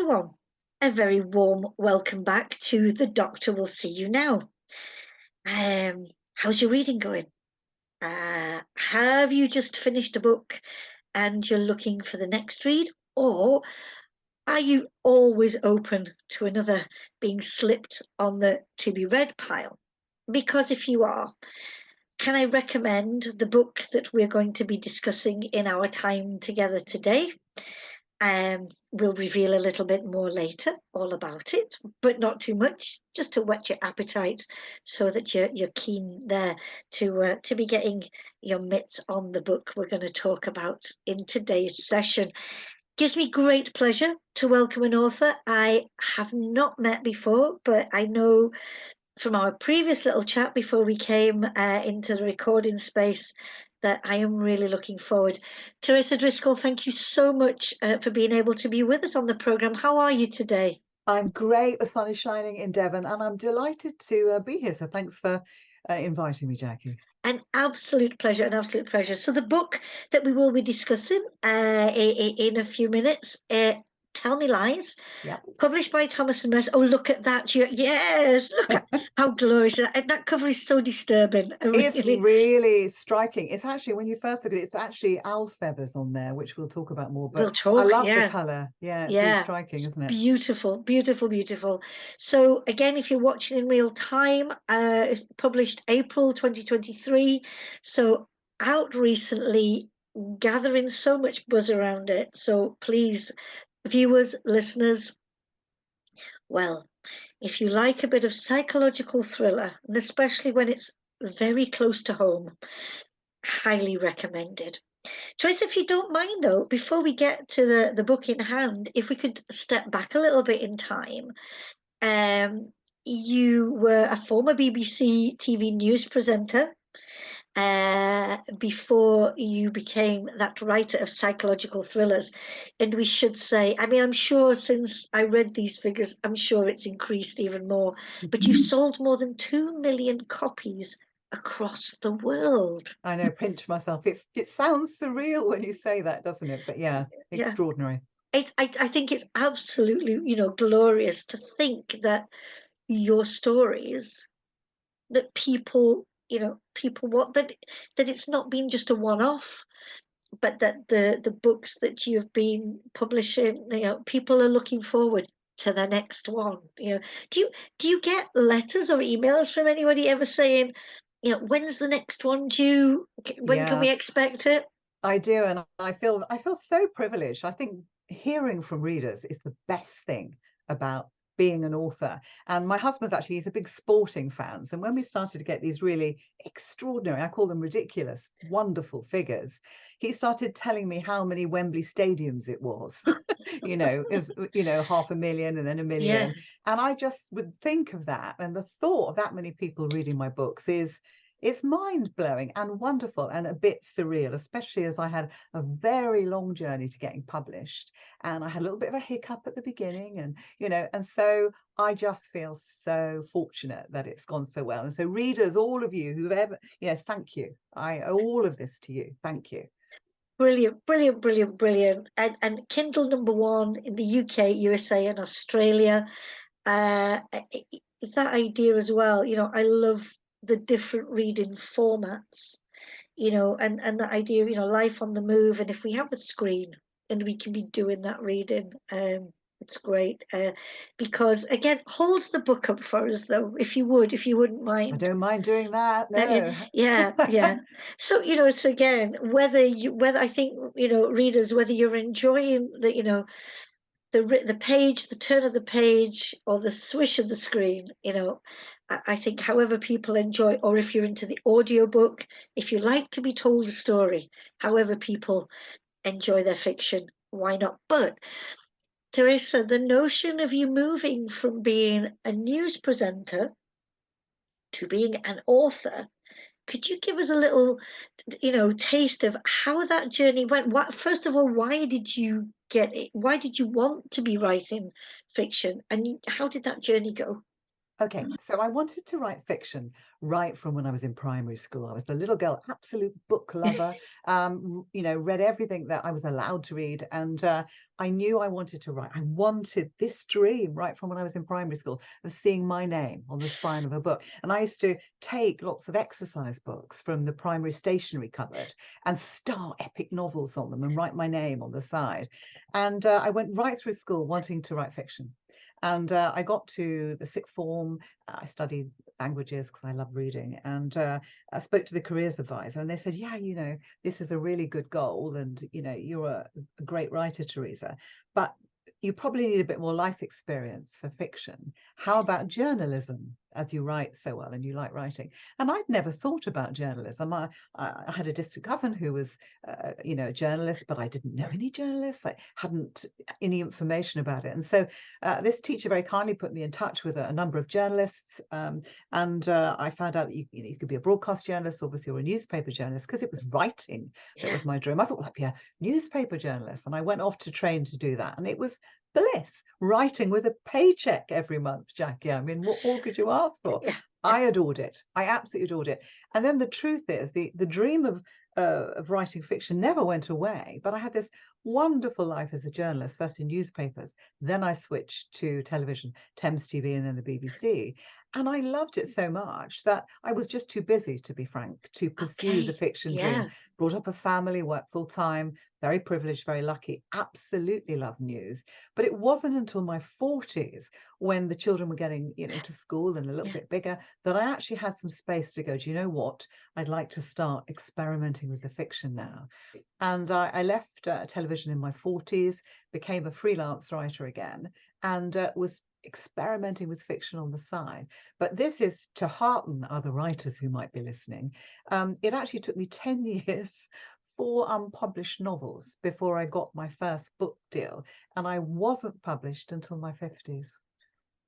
everyone. A very warm welcome back to The Doctor Will See You Now. How's your reading going? Have you just finished a book and you're looking for the next read? Or are you always open to another being slipped on the to be read pile? Because if you are, can I recommend the book that we're going to be discussing in our time together today? We'll reveal a little bit more later, all about it, but not too much, just to whet your appetite, so that you're keen there to be getting your mitts on the book we're going to talk about in today's session. Gives me great pleasure to welcome an author I have not met before, but I know from our previous little chat before we came into the recording space that I am really looking forward. Teresa Driscoll, thank you so much for being able to be with us on the programme. How are you today? I'm great. The sun is shining in Devon and I'm delighted to be here. So thanks for inviting me, Jackie. An absolute pleasure, an absolute pleasure. So the book that we will be discussing in a few minutes, Tell Me Lies, Yeah. published by Thomas and Mercer. Oh, look at that. Yes, look at how glorious. That cover is so disturbing. It's really striking. It's actually, when you first look at it, it's actually owl feathers on there, which we'll talk about more. We'll But I talk, love the yeah. colour. Yeah, it's really Yeah, striking, it's isn't it? beautiful, beautiful, beautiful. So again, if you're watching in real time, it's published April 2023. So out recently, gathering so much buzz around it. So please, viewers, listeners, well, if you like a bit of psychological thriller, and especially when it's very close to home, highly recommended. Teresa, if you don't mind though, before we get to the book in hand, if we could step back a little bit in time. Um, you were a former BBC TV news presenter before you became that writer of psychological thrillers. And we should say, I mean, I'm sure since I read these figures, I'm sure it's increased even more, but you've sold more than 2 million copies across the world. I know, pinch myself. It sounds surreal when you say that, doesn't it? But yeah, Yeah. extraordinary. I think it's absolutely, glorious to think that your stories, that people want that it's not been just a one-off, but that the books that you've been publishing, people are looking forward to the next one. Do you get letters or emails from anybody ever saying, when's the next one due? When can Yeah, we expect it? I do, and I feel so privileged. I think hearing from readers is the best thing about being an author. And my husband's actually, he's a big sporting fan. So when we started to get these really extraordinary, I call them ridiculous, wonderful figures, he started telling me how many Wembley stadiums it was. It was, 500,000 and then a Yeah. million. And I just would think of that. And the thought of that many people reading my books is it's mind-blowing and wonderful and a bit surreal, especially as I had a very long journey to getting published, and I had a little bit of a hiccup at the beginning, and so I just feel so fortunate that it's gone so well. And so readers, all of you who've ever, thank you. I owe all of this to you. Thank you. Brilliant, brilliant, brilliant, brilliant. And Kindle #1 in the UK, USA, and Australia. It's that idea as well. I love the different reading formats, and the idea of, life on the move. And if we have a screen and we can be doing that reading, it's great. Because again, hold the book up for us though, if you wouldn't I mind. don't mind doing that. Yeah, No. yeah, yeah. So, so again, whether I think, readers, whether you're enjoying the page, the turn of the page, or the swish of the screen, I think however people enjoy, or if you're into the audiobook, if you like to be told a story, however people enjoy their fiction, why not? But Teresa, the notion of you moving from being a news presenter to being an author, could you give us a little, taste of how that journey went? First of all, why did you get it? Why did you want to be writing fiction? And how did that journey go? Okay, so I wanted to write fiction right from when I was in primary school. I was the little girl, absolute book lover, read everything that I was allowed to read. And I knew I wanted to write. I wanted this dream right from when I was in primary school of seeing my name on the spine of a book. And I used to take lots of exercise books from the primary stationery cupboard and star epic novels on them and write my name on the side. And I went right through school wanting to write fiction. And I got to the sixth form. I studied languages because I love reading. And I spoke to the careers advisor, and they said, yeah, this is a really good goal. And, you're a great writer, Teresa. But you probably need a bit more life experience for fiction. How about journalism, as you write so well and you like writing? And I'd never thought about journalism. I had a distant cousin who was, a journalist, but I didn't know any journalists. I hadn't any information about it. And so this teacher very kindly put me in touch with a number of journalists, and I found out that you could be a broadcast journalist, obviously, or a newspaper journalist, because it was writing that was my dream. I thought, well, I'd be a newspaper journalist, and I went off to train to do that, and it was bliss, writing with a paycheck every month, Jackie. I mean, what more could you ask for? Yeah. I adored it. I absolutely adored it. And then the truth is, the dream of writing fiction never went away. But I had this wonderful life as a journalist, first in newspapers. Then I switched to television, Thames TV, and then the BBC. And I loved it so much that I was just too busy, to be frank, to pursue the Okay. fiction dream. Yeah. Brought up a family, worked full time, very privileged, very lucky, absolutely loved news. But it wasn't until my 40s, when the children were getting into school and a little Yeah. bit bigger, that I actually had some space to go, do you know what? I'd like to start experimenting with the fiction now. And I left television in my 40s, became a freelance writer again, and was experimenting with fiction on the side. But this is to hearten other writers who might be listening. It actually took me 10 years, 4 unpublished novels, before I got my first book deal. And I wasn't published until my 50s.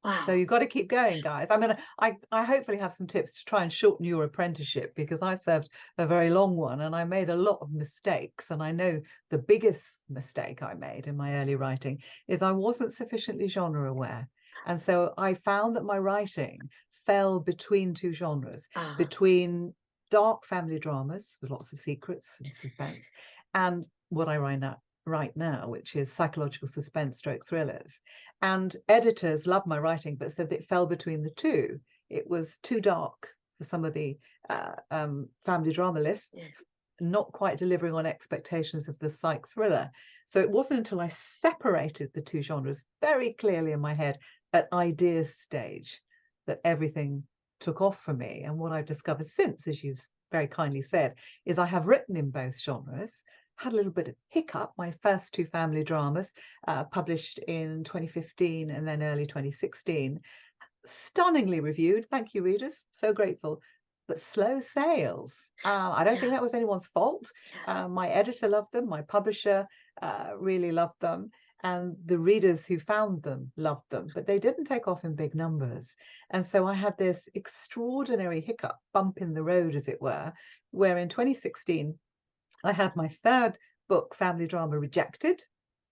So Wow. you've got to keep going, guys. I hopefully have some tips to try and shorten your apprenticeship, because I served a very long one and I made a lot of mistakes. And I know the biggest mistake I made in my early writing is I wasn't sufficiently genre aware. And so I found that my writing fell between two genres, Ah. between dark family dramas with lots of secrets and suspense, and what I write now, which is psychological suspense stroke thrillers. And editors loved my writing, but said that it fell between the two. It was too dark for some of the family drama lists, Yeah. not quite delivering on expectations of the psych thriller. So it wasn't until I separated the two genres very clearly in my head at ideas stage that everything took off for me. And what I've discovered since, as you've very kindly said, is I have written in both genres, had a little bit of hiccup. My first two family dramas, published in 2015 and then early 2016, stunningly reviewed. Thank you, readers. So grateful. But slow sales. I don't think Yeah. that was anyone's fault. Yeah. My editor loved them. My publisher really loved them. And the readers who found them loved them, but they didn't take off in big numbers. And so I had this extraordinary hiccup, bump in the road, as it were, where in 2016, I had my third book, family drama, rejected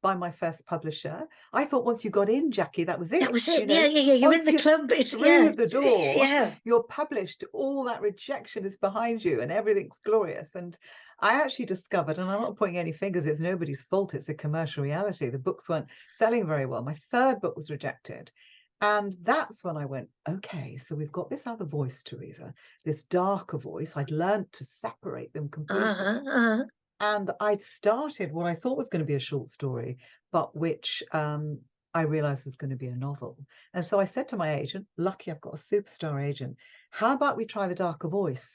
by my first publisher. I thought once you got in, Jackie, that was That it. was it. Yeah. Yeah. Yeah. You're in Once the you're club. It's yeah. through the door, Yeah. you're published, all that rejection is behind you and everything's glorious. And I actually discovered, and I'm not pointing any fingers, it's nobody's fault, it's a commercial reality. The books weren't selling very well. My third book was rejected. And that's when I went, okay, so we've got this other voice, Teresa, this darker voice. I'd learned to separate them completely. Uh-huh. Uh-huh. And I started what I thought was going to be a short story, but which I realized was going to be a novel. And so I said to my agent, lucky I've got a superstar agent, how about we try the darker voice?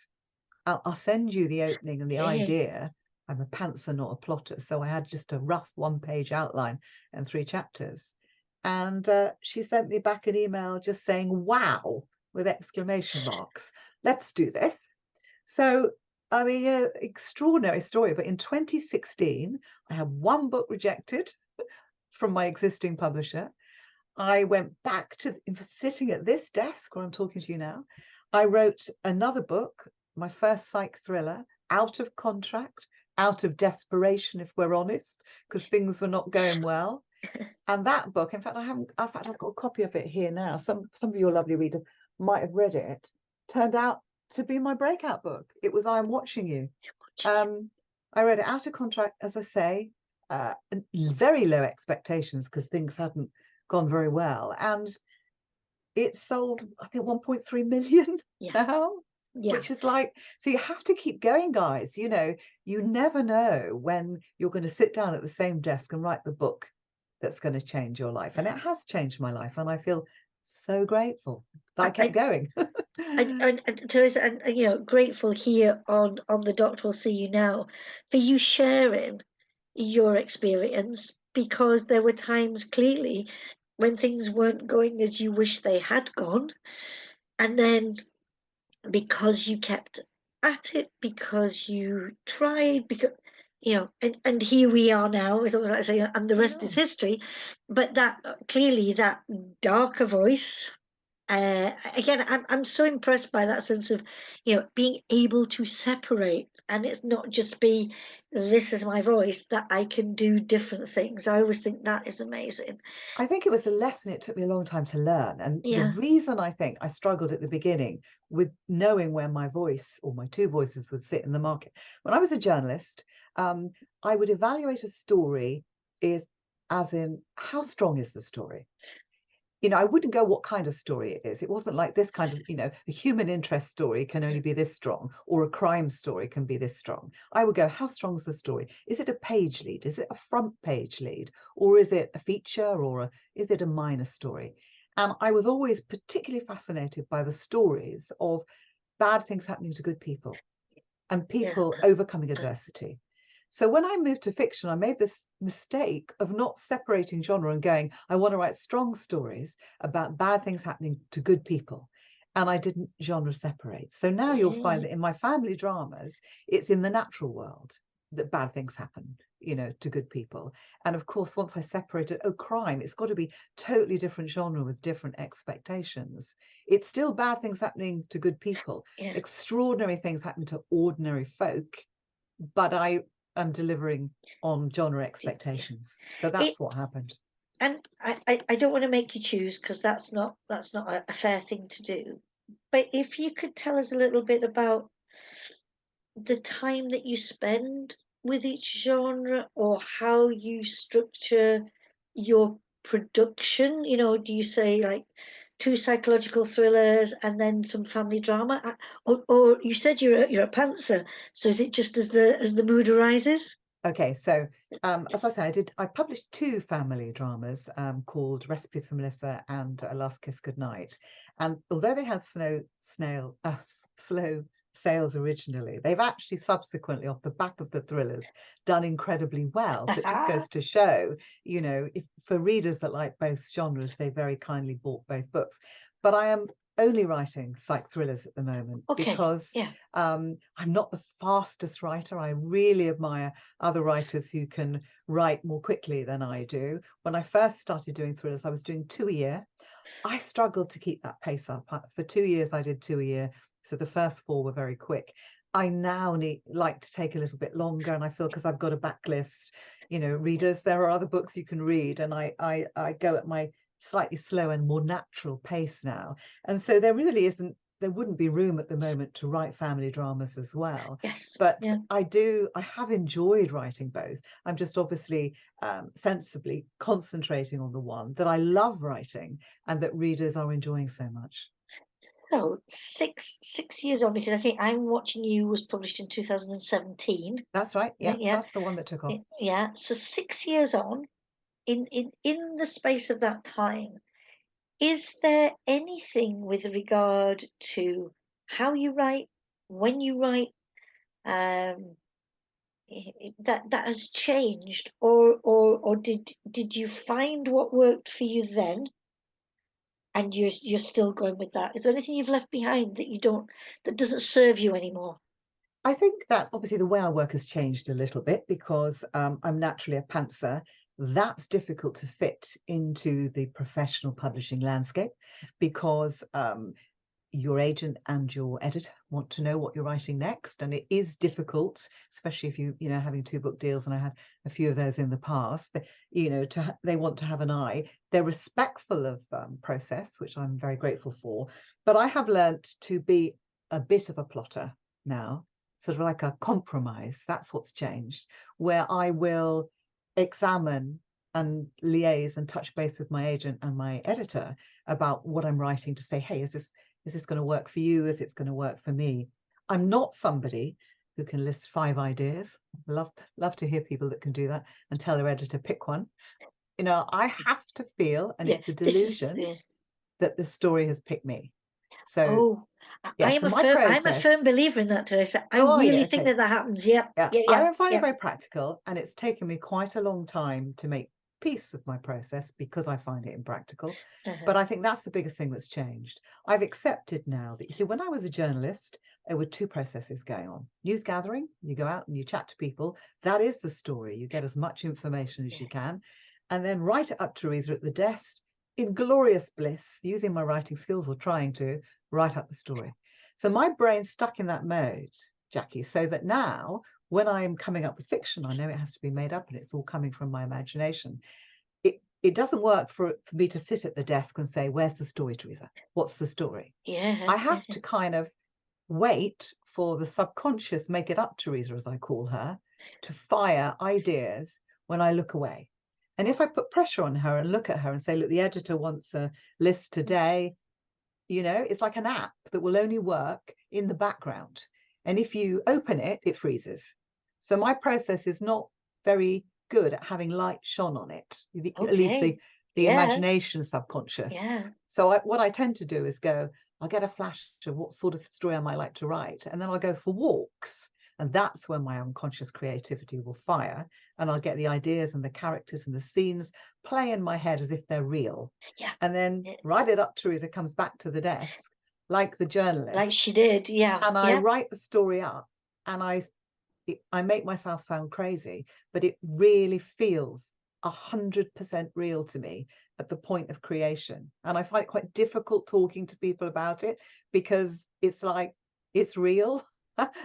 I'll send you the opening and the Okay. idea. I'm a pantser, not a plotter. So I had just a rough 1-page outline and 3 chapters. And she sent me back an email just saying, wow, with exclamation marks. Let's do this. So, I mean, extraordinary story. But in 2016, I had 1 book rejected from my existing publisher. I went back to sitting at this desk where I'm talking to you now. I wrote another book, my first psych thriller, out of contract, out of desperation, if we're honest, because things were not going well. And that book, in fact, I've got a copy of it here now. Some of your lovely readers might have read it. Turned out to be my breakout book. It was I Am Watching You. Um, I read it out of contract, as I say, very low expectations because things hadn't gone very well, and it sold, I think, 1.3 million Yeah, now, yeah, which is like, so you have to keep going, guys. You never know when you're going to sit down at the same desk and write the book that's going to change your life. And yeah. it has changed my life, and I feel so grateful that I I, kept I, going. and Teresa, and grateful here on the Doctor Will See You Now for you sharing your experience, because there were times clearly when things weren't going as you wish they had gone, and then because you kept at it, because you tried, because and here we are now. It's almost like saying, and the rest is Yeah. history. But that clearly, that darker voice, again, I'm so impressed by that sense of being able to separate, and it's not just be, this is my voice, that I can do different things. I always think that is amazing. I think it was a lesson it took me a long time to learn. And the Yeah, reason I think I struggled at the beginning with knowing where my voice or my two voices would sit in the market. When I was a journalist, um, I would evaluate a story is as in how strong is the story? I wouldn't go what kind of story it is. It wasn't like this kind of, a human interest story can only be this strong, or a crime story can be this strong. I would go, how strong is the story? Is it a page lead? Is it a front page lead? Or is it a feature, or is it a minor story? And I was always particularly fascinated by the stories of bad things happening to good people and yeah, people overcoming adversity. So when I moved to fiction, I made this mistake of not separating genre and going, I want to write strong stories about bad things happening to good people. And I didn't genre separate. So now you'll find yeah, that in my family dramas, it's in the natural world that bad things happen, to good people. And of course, once I separated, crime, it's got to be totally different genre with different expectations. It's still bad things happening to good people, yeah. extraordinary things happen to ordinary folk, but I am delivering on genre Yeah. expectations. So It, that's what happened. and I don't want to make you choose, because that's not a fair thing to do. But if you could tell us a little bit about the time that you spend with each genre, or how you structure your production. Do you say like two psychological thrillers and then some family drama? Or you said you're a pantser, so is it just as the mood arises? Okay, so as I said, I published two family dramas called Recipes for Melissa and Last Kiss Goodnight. And although they had slow sales originally, they've actually subsequently, off the back of the thrillers, done incredibly well. So it just goes to show, if for readers that like both genres, they very kindly bought both books. But I am only writing psych thrillers at the moment Okay, because yeah. I'm not the fastest writer. I really admire other writers who can write more quickly than I do. When I first started doing thrillers, I was doing two a year. I struggled to keep that pace up. For 2 years, I did two a year. So the first four were very quick. I now like to take a little bit longer, and I feel because I've got a backlist, readers, there are other books you can read, and I go at my slightly slow and more natural pace now. And so there wouldn't be room at the moment to write family dramas as well. Yes, But yeah. I have enjoyed writing both. I'm just obviously sensibly concentrating on the one that I love writing and that readers are enjoying so much. So six years on, because I think I'm Watching You was published in 2017. That's right. Yeah, Yeah, yeah, that's the one that took off. yeah. So 6 years on, in the space of that time, is there anything with regard to how you write, when you write, um, that has changed, or did you find what worked for you then, and you're still going with that? Is there anything you've left behind that doesn't serve you anymore? I think that obviously the way I work has changed a little bit because I'm naturally a pantser. That's difficult to fit into the professional publishing landscape because your agent and your editor want to know what you're writing next, and it is difficult, especially if having 2 book deals, and I had a few of those in the past. They want to have an eye. They're respectful of process, which I'm very grateful for. But I have learnt to be a bit of a plotter now, sort of like a compromise. That's what's changed, where I will examine and liaise and touch base with my agent and my editor about what I'm writing, to say, hey, is this going to work for you? Is it going to work for me? I'm not somebody who can list 5 ideas. Love to hear people that can do that and tell their editor, pick one. I have to feel, and Yeah, it's a this is delusion, that the story has picked me. So oh, yeah, so my I'm a process. firm believer in that, Teresa. I Oh, are you? really think Okay. that happens. Yeah, Yeah, yeah, yeah, I find it yeah. very practical, and it's taken me quite a long time to make peace with my process because I find it impractical. Uh-huh. But I think that's the biggest thing that's changed. I've accepted now that, you see, when I was a journalist, there were 2 processes going on. News gathering, you go out and you chat to people. That is the story. You get as much information as Yeah, you can. And then write it up, Teresa, at the desk, in glorious bliss, using my writing skills, or trying to write up the story. So my brain's stuck in that mode, Jackie, so that now when I'm coming up with fiction, I know it has to be made up and it's all coming from my imagination. It doesn't work for me to sit at the desk and say, where's the story, Teresa? What's the story? yeah, I have to kind of wait for the subconscious, make it up Teresa, as I call her, to fire ideas when I look away. And if I put pressure on her and look at her and say, look, the editor wants a list today, it's like an app that will only work in the background. And if you open it, it freezes. So my process is not very good at having light shone on it, at least okay, the yeah, imagination subconscious. yeah, So what I tend to do is I'll get a flash of what sort of story I might like to write, and then I'll go for walks. And that's when my unconscious creativity will fire, and I'll get the ideas and the characters and the scenes play in my head as if they're real. yeah, And then yeah. write it up, Teresa comes back to the desk like the Like journalist, she did. Yeah, and I yeah, write the story up, and I make myself sound crazy, but it really feels 100% real to me at the point of creation. And I find it quite difficult talking to people about it, because it's like, it's real.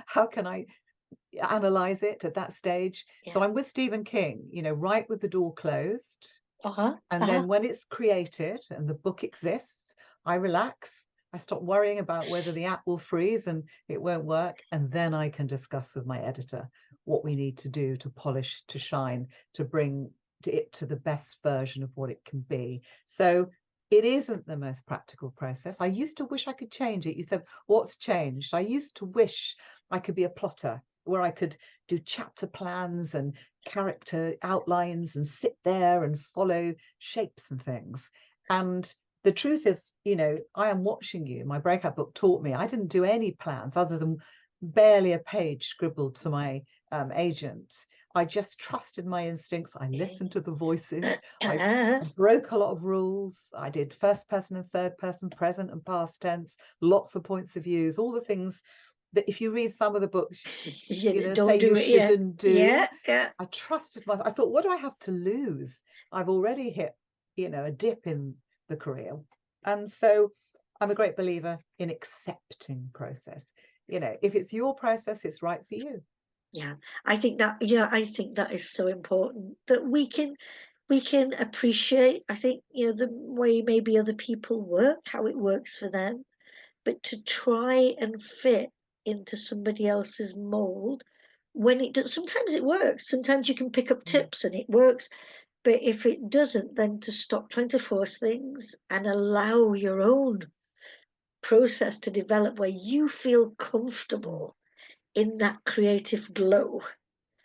How can I analyze it at that stage? yeah. So I'm with Stephen King, right with the door closed. Uh-huh, And uh-huh. then when it's created and the book exists, I relax. I stop worrying about whether the app will freeze and it won't work. And then I can discuss with my editor what we need to do to polish, to shine, to bring it to the best version of what it can be. So it isn't the most practical process. I used to wish I could change it. You said, what's changed? I used to wish I could be a plotter, where I could do chapter plans and character outlines and sit there and follow shapes and things. And the truth is, I Am Watching You, my breakout book, taught me I didn't do any plans other than barely a page scribbled to my agent. I just trusted my instincts. I listened to the voices. I broke a lot of rules. I did first person and third person, present and past tense, lots of points of views, all the things that if you read some of the books, Yeah, say don't you do it. Yeah, shouldn't do. yeah, yeah, I trusted myself. I thought, what do I have to lose? I've already hit, a dip in the career. And so I'm a great believer in accepting process. If it's your process, it's right for you. yeah. I think that, yeah, I think that is so important that we can appreciate, I think, the way maybe other people work, how it works for them, but to try and fit into somebody else's mold when it does, sometimes it works. Sometimes you can pick up Mm. tips and it works. But if it doesn't, then to stop trying to force things and allow your own process to develop where you feel Mm. comfortable in that creative glow.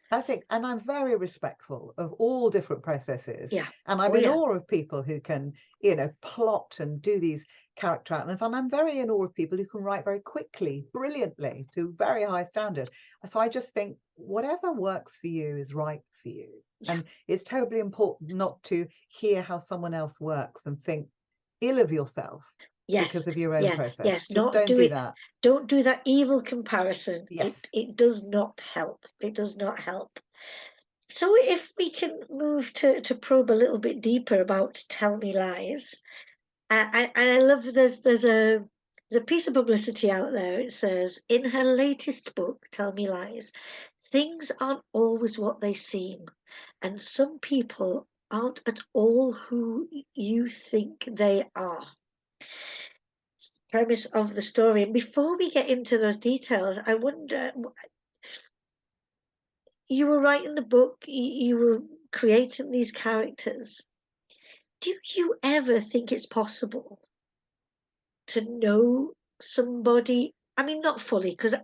That's it. And I'm very respectful of all different processes. Yeah. And I'm Oh, in yeah. awe of people who can, plot and do these character outlines. And I'm very in awe of people who can write very quickly, brilliantly, to very high standard. So I just think whatever works for you is right for you. Yeah. And it's terribly important not to hear how someone else works and think ill of yourself Yes. because of your own Yeah. process. Yes. Just Not don't do do it. that. Don't do that evil comparison. Yes. It does not help. It does not help. So if we can move to probe a little bit deeper about Tell Me Lies, and I love there's There's a piece of publicity out there. It says, in her latest book, Tell Me Lies, things aren't always what they seem, and some people aren't at all who you think they are. It's the premise of the story. And before we get into those details, I wonder, you were writing the book, you were creating these characters. Do you ever think it's possible to know somebody? I mean, not fully, because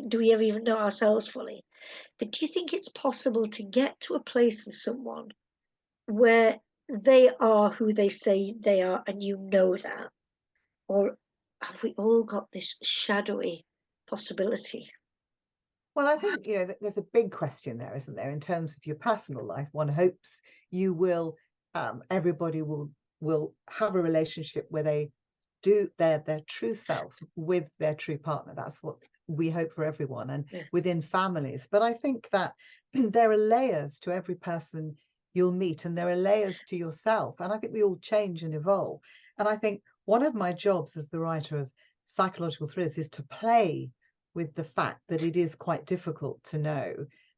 do we ever even know ourselves fully? But do you think it's possible to get to a place with someone where they are who they say they are, and you know that? Or have we all got this shadowy possibility? Well, I think, there's a big question there, isn't there, in terms of your personal life. One hopes you will, everybody will have a relationship where they do their true self with their true partner. That's what we hope for everyone, and Yeah, within families. But I think that there are layers to every person you'll meet, and there are layers to yourself. And I think we all change and evolve. And I think one of my jobs as the writer of psychological thrillers is to play with the fact that it is quite difficult to know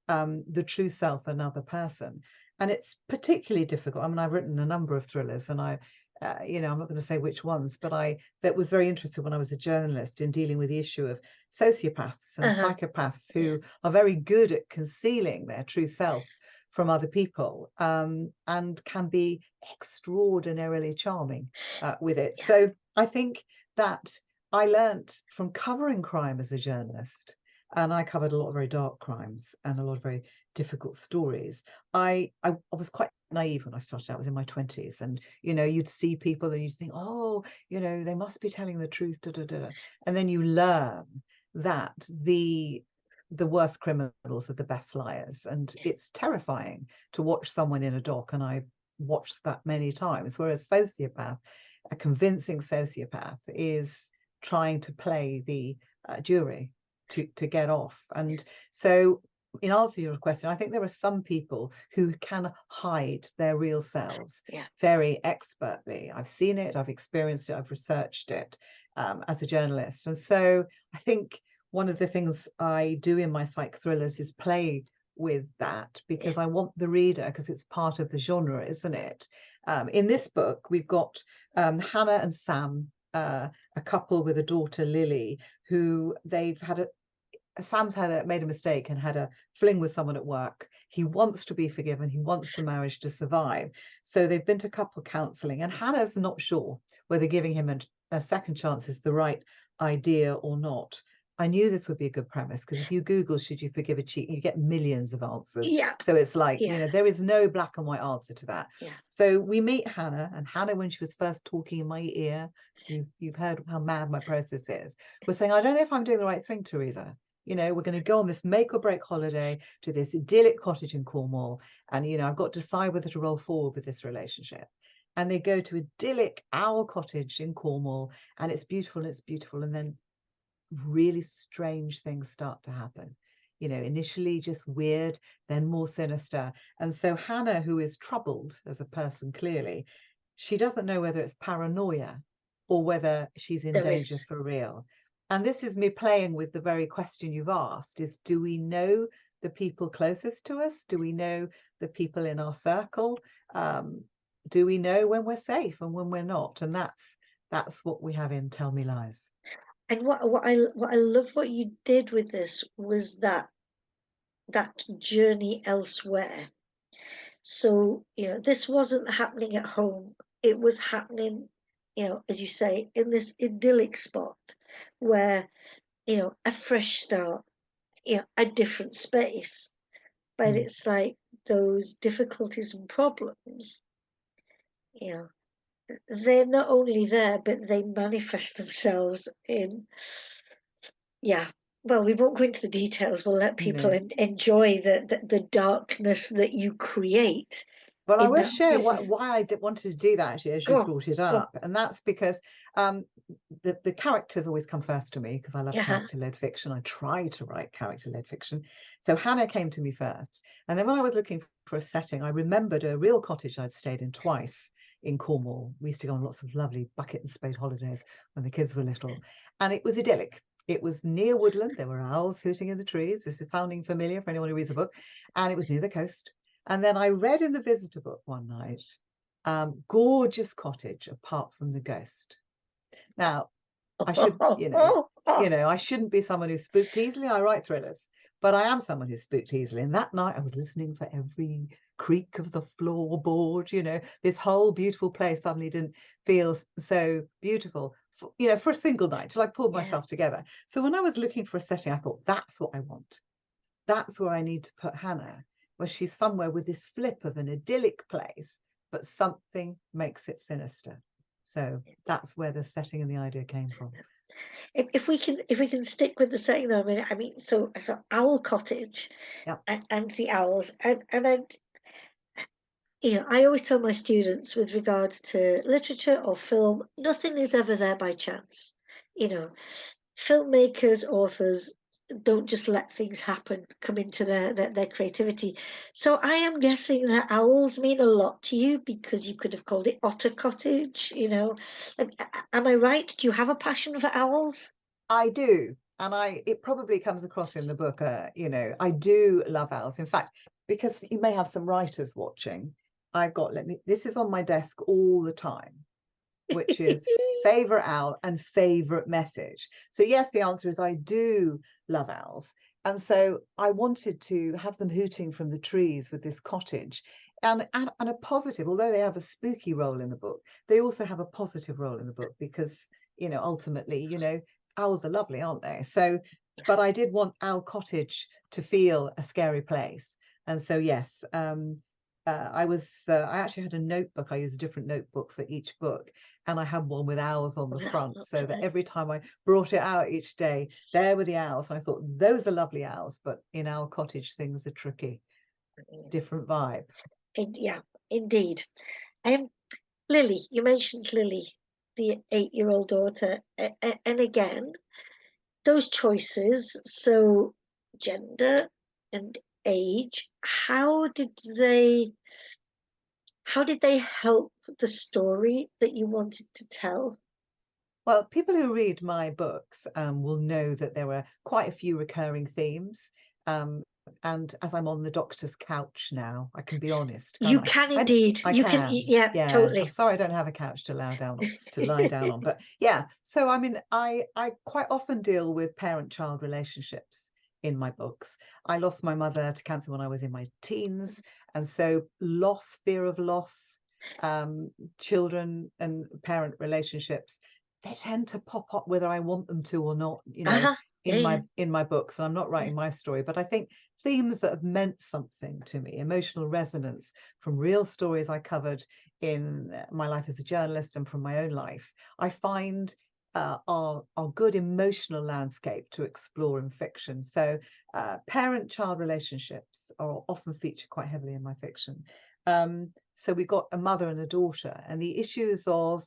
the true self of another person. And it's particularly difficult. I mean, I've written a number of thrillers, and I'm not going to say which ones, but that was very interested when I was a journalist in dealing with the issue of sociopaths and uh-huh, psychopaths yeah, who are very good at concealing their true self from other people, and can be extraordinarily charming with it. yeah, So I think that I learnt from covering crime as a journalist, and I covered a lot of very dark crimes and a lot of very difficult stories. I was quite naive when I started out. I was in my 20s, and you'd see people and you'd think, oh, they must be telling the truth, da, da, da. And then you learn that the worst criminals are the best liars, and it's terrifying to watch someone in a dock, and I watched that many times. Whereas a convincing sociopath, is trying to play the jury to get off. And so, in answer to your question, I think there are some people who can hide their real selves yeah. very expertly. I've seen it, I've experienced it, I've researched it as a journalist. And so I think one of the things I do in my psych thrillers is play with that, Yeah. because I want the reader, because it's part of the genre, isn't it? In this book, we've got Hannah and Sam, a couple with a daughter, Lily, who Sam's made a mistake and had a fling with someone at work. He wants to be forgiven. He wants the marriage to survive. So they've been to couple counselling, and Hannah's not sure whether giving him a second chance is the right idea or not. I knew this would be a good premise, because if you Google "should you forgive a cheat," you get millions of answers. Yeah, So it's like, yeah, there is no black and white answer to that. yeah. So we meet Hannah, and Hannah, when she was first talking in my ear, you've heard how mad my process is, was saying, I don't know if I'm doing the right thing, Teresa. We're going to go on this make or break holiday to this idyllic cottage in Cornwall. And, I've got to decide whether to roll forward with this relationship. And they go to idyllic Owl Cottage in Cornwall, and it's beautiful and it's beautiful. And then really strange things start to happen. Initially just weird, then more sinister. And so Hannah, who is troubled as a person, clearly, she doesn't know whether it's paranoia or whether she's in There danger is. for real. And this is me playing with the very question you've asked, is do we know the people closest to us? Do we know the people in our circle? Do we know when we're safe and when we're not? And that's what we have in Tell Me Lies. And what I love what you did with this was that journey elsewhere. So, this wasn't happening at home. It was happening, as you say, in this idyllic spot where, a fresh start, a different space. But Mm. it's like those difficulties and problems, you know, they're not only there, but they manifest themselves in, yeah. Well, we won't go into the details. We'll let people No. enjoy the darkness that you create But I in will that share beautiful. why I wanted to do that, actually, as Go you on, brought it go on. up. And that's because um, the characters always come first to me, because I love Yeah. character-led fiction. I try to write character-led fiction. So Hannah came to me first. And then when I was looking for a setting, I remembered a real cottage I'd stayed in twice in Cornwall. We used to go on lots of lovely bucket and spade holidays when the kids were little. And it was idyllic. It was near woodland. There were owls hooting in the trees. This is sounding familiar for anyone who reads a book. And it was near the coast. And then I read in the visitor book one night, gorgeous cottage apart from the ghost. Now, I should, I shouldn't be someone who's spooked easily. I write thrillers, but I am someone who's spooked easily. And that night I was listening for every creak of the floorboard. This whole beautiful place suddenly didn't feel so beautiful, for a single night, till I pulled Yeah. myself together. So when I was looking for a setting, I thought, that's what I want. That's where I need to put Hannah, where she's somewhere with this flip of an idyllic place, but something makes it sinister. So that's where the setting and the idea came from. If we can stick with the setting though, I mean, so Owl Cottage, Yeah. and the owls, and then I always tell my students with regards to literature or film, nothing is ever there by chance. You know, filmmakers, authors don't just let things happen, come into their creativity. So I am guessing that owls mean a lot to you because you could have called it Otter Cottage. Am I right? Do you have a passion for owls? I do. And it probably comes across in the book, I do love owls. In fact, because you may have some writers watching, this is on my desk all the time, which is favorite owl and favorite message. So yes, the answer is I do love owls. And so I wanted to have them hooting from the trees with this cottage. And a positive, although they have a spooky role in the book, they also have a positive role in the book because, ultimately, owls are lovely, aren't they? So, but I did want Owl Cottage to feel a scary place. And so, yes, I actually had a notebook. I used a different notebook for each book, and I had one with owls on the front, so that every time I brought it out each day, there were the owls. And I thought, those are lovely owls, but in Owl Cottage, things are tricky, different vibe. Yeah, indeed. Um, Lily, you mentioned Lily, the 8-year-old daughter, and again, those choices, so gender and age, how did they help the story that you wanted to tell? Well, people who read my books will know that there are quite a few recurring themes. Um, and as I'm on the doctor's couch now, I can be honest, can't You I? can I, indeed. I You can, can. yeah, Yeah. I'm totally. sorry I don't have a couch to lie down on. But yeah, so I mean, I quite often deal with parent-child relationships in my books. I lost my mother to cancer when I was in my teens, and so fear of loss, children and parent relationships, they tend to pop up whether I want them to or not, Uh-huh. Yeah, yeah, in my books. And I'm not yeah. writing my story, but I think themes that have meant something to me, emotional resonance from real stories I covered in my life as a journalist and from my own life, I find are good emotional landscape to explore in fiction. So parent-child relationships are often featured quite heavily in my fiction. So we've got a mother and a daughter, and the issues of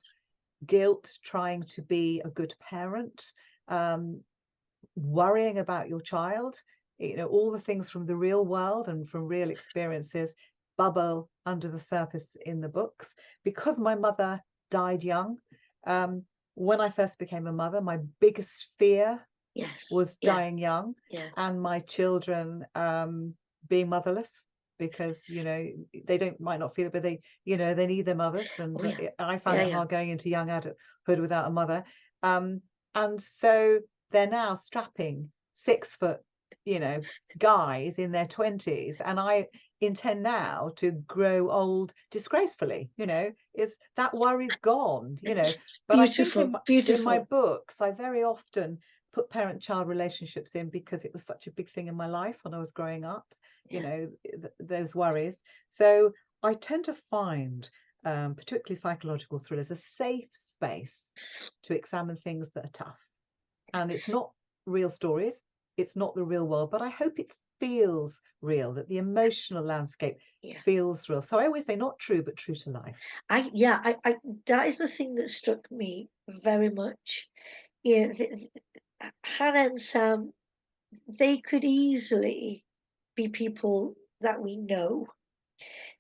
guilt, trying to be a good parent, um, worrying about your child, all the things from the real world and from real experiences bubble under the surface in the books. Because my mother died young, um, when I first became a mother, my biggest fear Yes. was Yeah. dying young, Yeah. and my children being motherless, because they don't might not feel it, but they need their mothers. And Oh yeah. I found Yeah, it yeah. hard going into young adulthood without a mother. And so they're now strapping 6 foot guys in their 20s, and I intend now to grow old disgracefully. Is that worry's gone. But I think Beautiful. in my Beautiful. books I very often put parent-child relationships in because it was such a big thing in my life when I was growing up, Yeah. those worries. So I tend to find, particularly psychological thrillers, a safe space to examine things that are tough. And it's not real stories, it's not the real world, but I hope it feels real, that the emotional landscape Yeah. feels real. So I always say not true, but true to life. I that is the thing that struck me very much. Yeah, Hannah and Sam, they could easily be people that we know.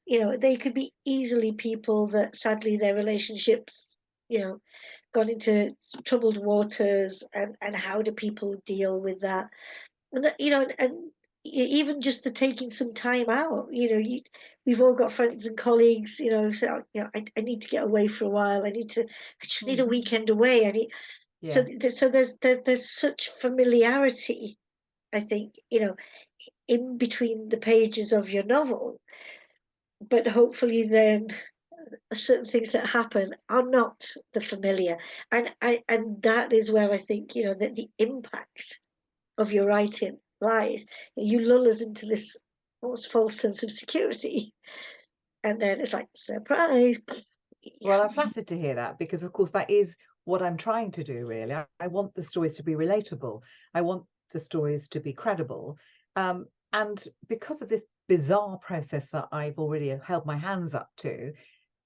They could be easily people that sadly their relationships, gone into troubled waters, and how do people deal with that? And even just the taking some time out, we've all got friends and colleagues, so I need to get away for a while. I just need a Mm, weekend away. So yeah. so there's such familiarity, I think, in between the pages of your novel, but hopefully then certain things that happen are not the familiar, and that is where I think that the impact of your writing lies. You lull us into this almost false sense of security, and then it's like surprise. Yeah, Well, I'm flattered to hear that because, of course, that is what I'm trying to do, really. I want the stories to be relatable. I want the stories to be credible. And because of this bizarre process that I've already held my hands up to,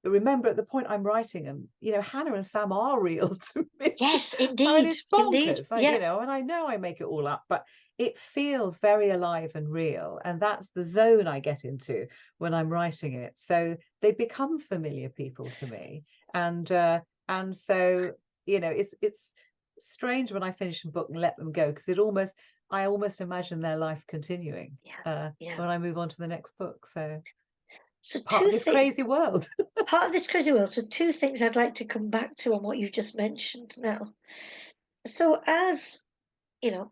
remember at the point I'm writing them, Hannah and Sam are real to me. yes, I mean, indeed, it's indeed, bonkers, yeah, and I know I make it all up, but it feels very alive and real. And that's the zone I get into when I'm writing it. So they become familiar people to me. And so, it's strange when I finish a book and let them go because I almost imagine their life continuing yeah, yeah. when I move on to the next book. So So part of two this things, crazy world. part of this crazy world. So two things I'd like to come back to on what you've just mentioned now. So as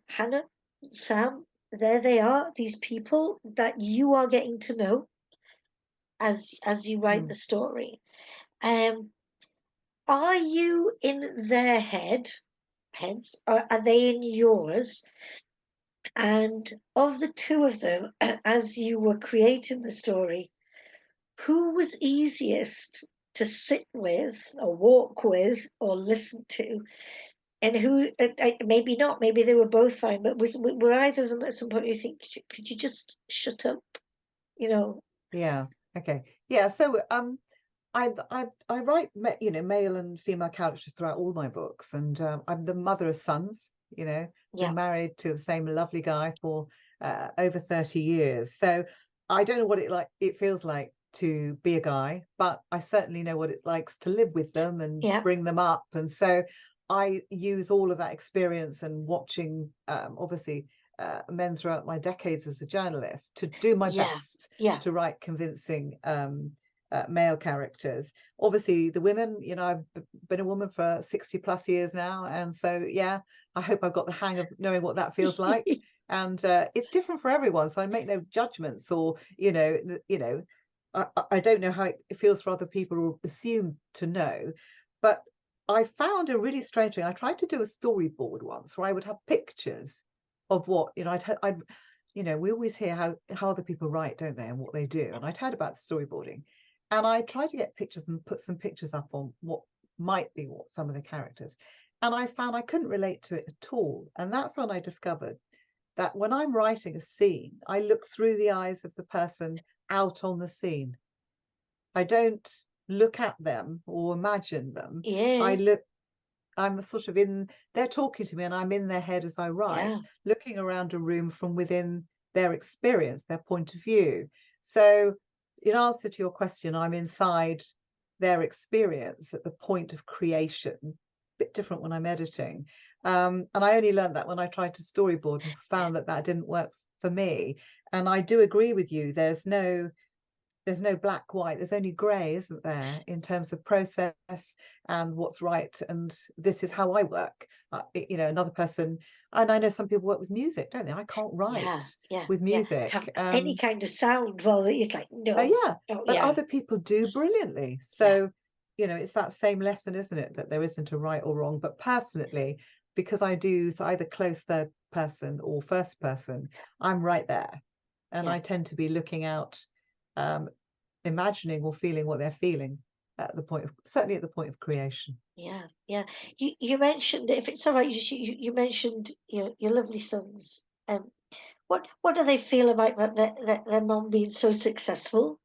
Hannah, Sam, there they are, these people that you are getting to know as you write the Mm. story. Um, are you in their heads, or are they in yours? And of the two of them, as you were creating the story, who was easiest to sit with, or walk with, or listen to? And who, maybe not, maybe they were both fine, but were either of them at some point you think, could you just shut up? You know, Yeah. Okay. Yeah. So I write male and female characters throughout all my books, and I'm the mother of sons. yeah, Been married to the same lovely guy for over 30 years. So I don't know what it feels like to be a guy, but I certainly know what it likes to live with them and yeah, bring them up. And so I use all of that experience and watching, obviously, men throughout my decades as a journalist to do my yeah, best yeah, to write convincing male characters. Obviously, the women, I've been a woman for 60 plus years now. And so, yeah, I hope I've got the hang of knowing what that feels like. And it's different for everyone. So I make no judgments or, I don't know how it feels for other people or assume to know. But I found a really strange thing. I tried to do a storyboard once where I would have pictures of what, we always hear how other people write, don't they, and what they do. And I'd heard about storyboarding. And I tried to get pictures and put some pictures up on what might be what some of the characters. And I found I couldn't relate to it at all. And that's when I discovered that when I'm writing a scene, I look through the eyes of the person out on the scene. I don't look at them or imagine them. yeah, I look, I'm sort of they're talking to me and I'm in their head as I write, yeah, looking around a room from within their experience, their point of view. So, in answer to your question, I'm inside their experience at the point of creation, a bit different when I'm editing. And I only learned that when I tried to storyboard and yeah, found that that didn't work for me. And I do agree with you. There's no black white, there's only gray, isn't there, in terms of process and what's right, and this is how I work. Another person, and I know some people work with music, don't they? I can't write yeah, yeah, with yeah. To music. have any kind of sound, well, it's like no, Yeah, oh but yeah, other people do brilliantly. yeah, So it's that same lesson, isn't it, that there isn't a right or wrong. But personally, because I do so either close third person or first person, I'm right there, and yeah, I tend to be looking out, um, imagining or feeling what they're feeling at the point of certainly at the point of creation. yeah, yeah. You mentioned, if it's all right, you mentioned your lovely sons. Um, What do they feel about their mom being so successful?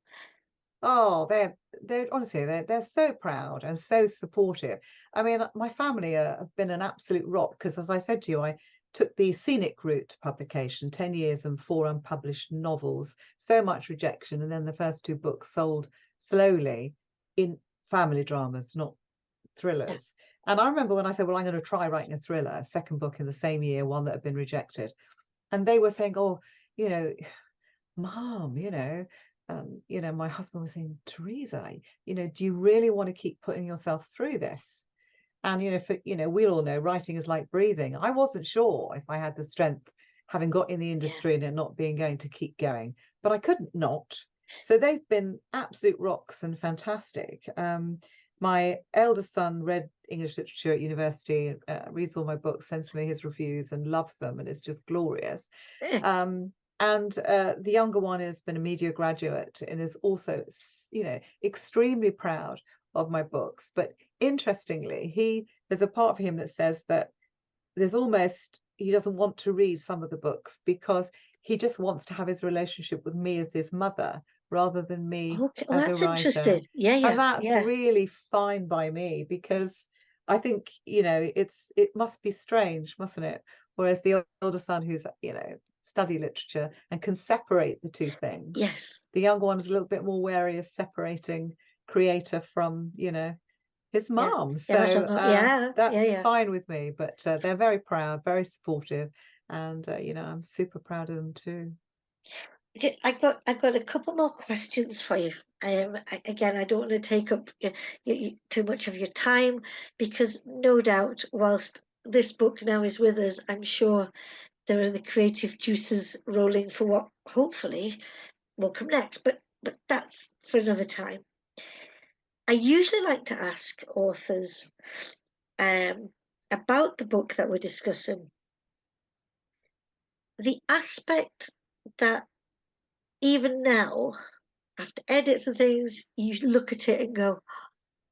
Oh, they're honestly, they're so proud and so supportive. I mean, my family have been an absolute rock because, as I said to you, I took the scenic route to publication, 10 years and 4 unpublished novels, so much rejection, and then the first 2 books sold slowly in family dramas, not Yeah. thrillers. And I remember when I said, well, I'm going to try writing a thriller, second book in the same year, one that had been rejected. And they were saying, oh, you know, Mom, my husband was saying, Teresa, do you really want to keep putting yourself through this? And, we all know writing is like breathing. I wasn't sure if I had the strength, having got in the Yeah. industry and it not being going to keep going, but I couldn't not. So they've been absolute rocks and fantastic. My eldest son read English literature at university, reads all my books, sends me his reviews and loves them, and it's just glorious. Eh, Um, and the younger one has been a media graduate and is also, extremely proud of my books. But interestingly, there's a part of him that says that he doesn't want to read some of the books because he just wants to have his relationship with me as his mother rather than me okay. Well, as a that's writer. interesting. Yeah, And yeah, that's yeah. really fine by me because I think, it must be strange, mustn't it? Whereas the older son who's, study literature and can separate the two things, Yes. the younger one is a little bit more wary of separating creator from, his Yeah. mom. Yeah, that's So what yeah, yeah, that's yeah. fine with me. But they're very proud, very supportive, and I'm super proud of them too. I've got a couple more questions for you. Again, I don't want to take up too much of your time because no doubt, whilst this book now is with us, I'm sure there are the creative juices rolling for what hopefully will come next. But that's for another time. I usually like to ask authors um, about the book that we're discussing, the aspect that even now, after edits and things, you look at it and go,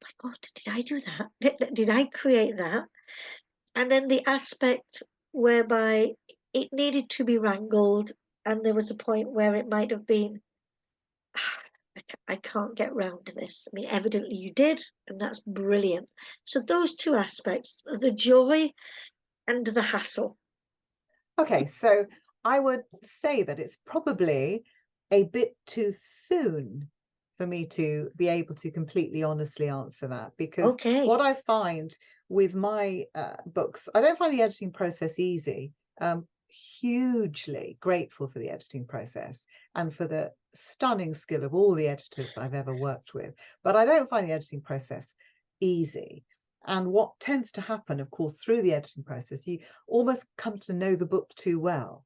my God, did I do that? Did I create that? And then the aspect whereby it needed to be wrangled, and there was a point where it might have been, I can't get round to this. I mean, evidently you did, and that's brilliant. So those two aspects, the joy and the hassle. Okay, so I would say that it's probably a bit too soon for me to be able to completely honestly answer that because Okay. what I find with my books, I don't find the editing process easy. Hugely grateful for the editing process and for the stunning skill of all the editors I've ever worked with, but I don't find the editing process easy. And what tends to happen, of course, through the editing process, you almost come to know the book too well.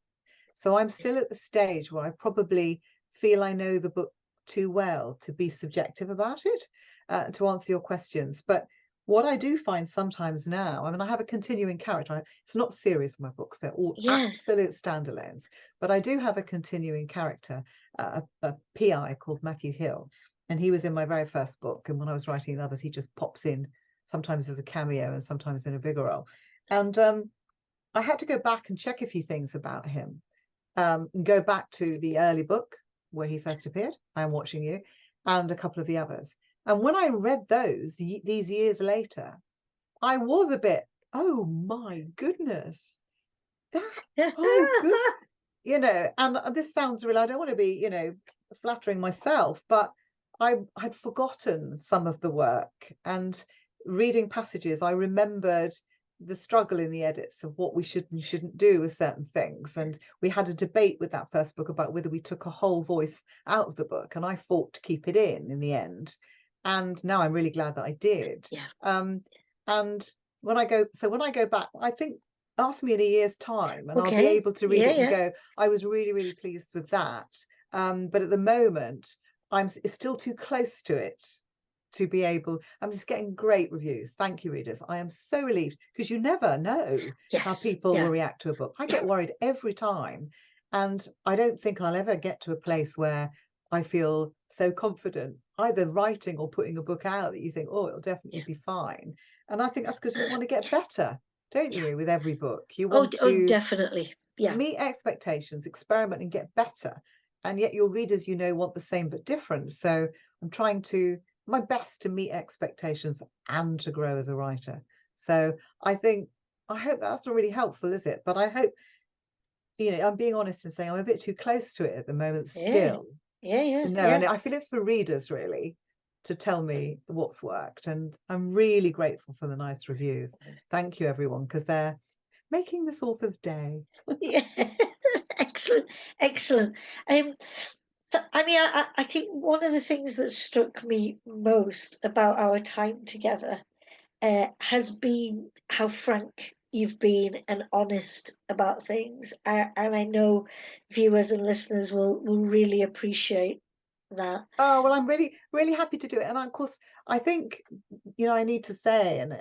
So I'm still at the stage where I probably feel I know the book too well to be subjective about it, to answer your questions. But what I do find sometimes now, I mean, I have a continuing character. It's not series, my books, they're all Yes. absolute standalones. But I do have a continuing character, a PI called Matthew Hill. And he was in my very first book. And when I was writing others, he just pops in sometimes as a cameo and sometimes in a bigger role. And I had to go back and check a few things about him. Go back to the early book where he first appeared, I Am Watching You, and a couple of the others. And when I read those these years later, I was a bit, oh my goodness, that, oh good, and this sounds real. I don't want to be, flattering myself, but I'd forgotten some of the work and reading passages. I remembered the struggle in the edits of what we should and shouldn't do with certain things. And we had a debate with that first book about whether we took a whole voice out of the book, and I fought to keep it in the end. And now I'm really glad that I did. Yeah. And when I go back, I think ask me in a year's time and I'll be Okay. able to read Yeah, it and yeah. go, I was really, really pleased with that. But at the moment, it's still too close to it to be able. I'm just getting great reviews. Thank you, readers. I am so relieved because you never know how Yes. people will Yeah. react to a book. I get worried every time. And I don't think I'll ever get to a place where I feel so confident either writing or putting a book out that you think, oh, it'll definitely Yeah. be fine. And I think that's because we want to get better, don't Yeah. you, with every book? You Oh, want oh, to, definitely. Yeah. meet expectations, experiment, and get better. And yet your readers, want the same but different. So I'm trying to my best to meet expectations and to grow as a writer. So I hope that's not really helpful, is it? But I hope, I'm being honest and saying I'm a bit too close to it at the moment Yeah. still. Yeah. Yeah. No, Yeah. and I feel it's for readers really to tell me what's worked. And I'm really grateful for the nice reviews. Thank you, everyone, because they're making this author's day. Yeah. Excellent. Excellent. I mean, I think one of the things that struck me most about our time together has been how frank you've been and honest about things. And I know viewers and listeners will really appreciate that. Oh, well, I'm really, really happy to do it. And of course, I think, I need to say, and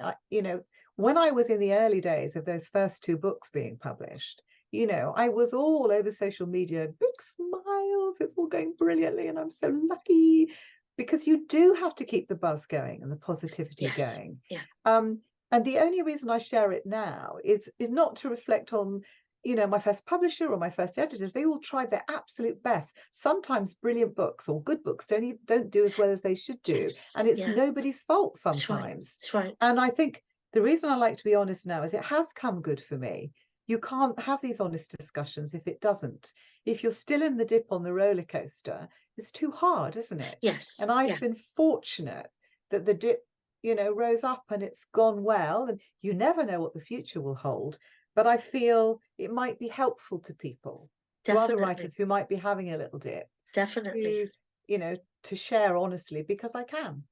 when I was in the early days of those first two books being published, I was all over social media, big smiles, it's all going brilliantly, and I'm so lucky, because you do have to keep the buzz going and the positivity Yes. going. Yeah. Um, and the only reason I share it now is not to reflect on my first publisher or my first editors. They all tried their absolute best. Sometimes brilliant books or good books don't do as well as they should do, Yes. and it's Yeah. nobody's fault That's right. sometimes. That's right. And I think the reason I like to be honest now is it has come good for me. You can't have these honest discussions if it doesn't. If you're still in the dip on the roller coaster, it's too hard, isn't it? Yes. And I've Yeah. been fortunate that the dip rose up and it's gone well, and you never know what the future will hold. But I feel it might be helpful to people, to other Definitely. writers who might be having a little dip, Definitely. to, to share honestly, because I can.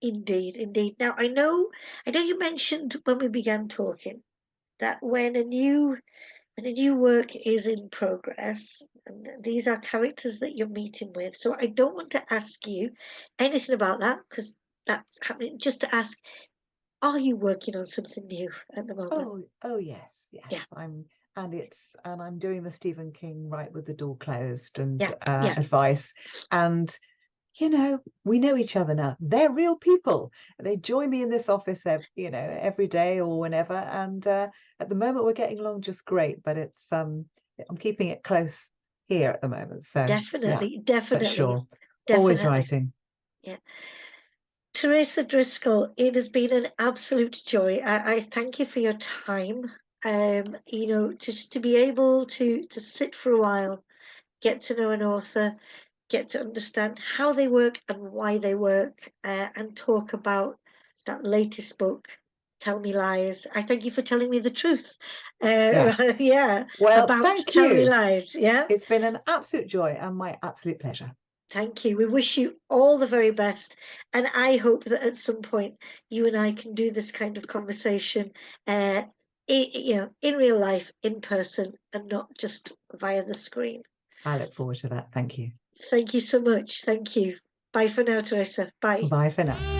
Indeed. Indeed. Now I know you mentioned when we began talking that when a new work is in progress, and these are characters that you're meeting with. So I don't want to ask you anything about that because that's happening. Just to ask, are you working on something new at the moment? Oh yes, yes. Yeah, I'm doing the Stephen King Right with the Door Closed and yeah, yeah. advice. And we know each other now. They're real people. They join me in this office, every day or whenever. And at the moment, we're getting along just great. But I'm keeping it close here at the moment. So yeah, Definitely, but definitely, sure, always definitely. writing. Yeah. Teresa Driscoll, it has been an absolute joy. I thank you for your time. Just to be able to sit for a while, get to know an author, get to understand how they work and why they work, and talk about that latest book, Tell Me Lies. I thank you for telling me the truth. Yeah. Yeah, Well, about thank Tell Me you. Lies. Yeah, It's been an absolute joy and my absolute pleasure. thank you. We wish you all the very best. And I hope that at some point you and I can do this kind of conversation, in real life, in person, and not just via the screen. I look forward to that. Thank you. Thank you so much. Thank you. Bye for now, Teresa. Bye. Bye for now.